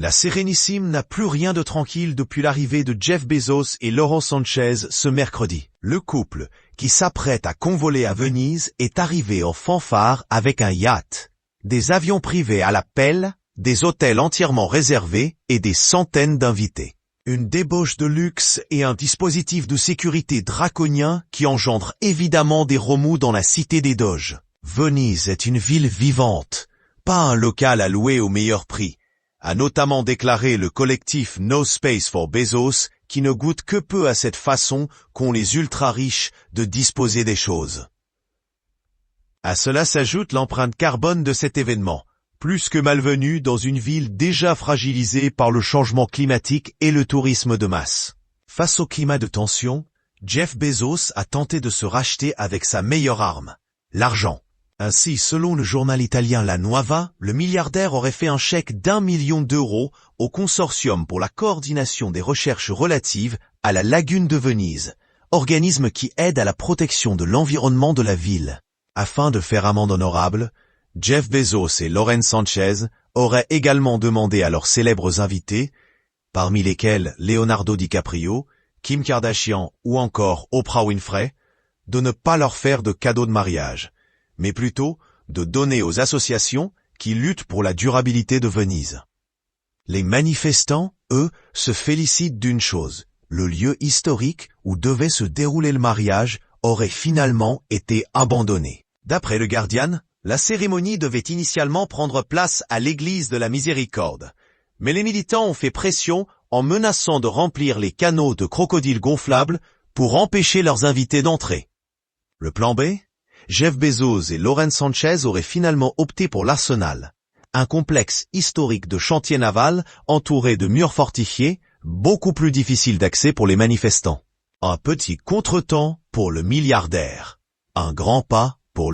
La Sérénissime n'a plus rien de tranquille depuis l'arrivée de Jeff Bezos et Lauren Sanchez ce mercredi. Le couple, qui s'apprête à convoler à Venise, est arrivé en fanfare avec un yacht, des avions privés à la pelle, des hôtels entièrement réservés et des centaines d'invités. Une débauche de luxe et un dispositif de sécurité draconien qui engendre évidemment des remous dans la cité des Doges. Venise est une ville vivante, pas un local à louer au meilleur prix, a notamment déclaré le collectif No Space for Bezos, qui ne goûte que peu à cette façon qu'ont les ultra-riches de disposer des choses. À cela s'ajoute l'empreinte carbone de cet événement, plus que malvenue dans une ville déjà fragilisée par le changement climatique et le tourisme de masse. Face au climat de tension, Jeff Bezos a tenté de se racheter avec sa meilleure arme, l'argent. Ainsi, selon le journal italien La Nuova, le milliardaire aurait fait un chèque d'1 million d'euros au consortium pour la coordination des recherches relatives à la lagune de Venise, organisme qui aide à la protection de l'environnement de la ville. Afin de faire amende honorable, Jeff Bezos et Lauren Sanchez auraient également demandé à leurs célèbres invités, parmi lesquels Leonardo DiCaprio, Kim Kardashian ou encore Oprah Winfrey, de ne pas leur faire de cadeaux de mariage, mais plutôt de donner aux associations qui luttent pour la durabilité de Venise. Les manifestants, eux, se félicitent d'une chose, le lieu historique où devait se dérouler le mariage aurait finalement été abandonné. D'après le Guardian, la cérémonie devait initialement prendre place à l'église de la Miséricorde, mais les militants ont fait pression en menaçant de remplir les canaux de crocodiles gonflables pour empêcher leurs invités d'entrer. Le plan B ? Jeff Bezos et Lauren Sanchez auraient finalement opté pour l'Arsenal, un complexe historique de chantiers navals entouré de murs fortifiés, beaucoup plus difficile d'accès pour les manifestants. Un petit contretemps pour le milliardaire. Un grand pas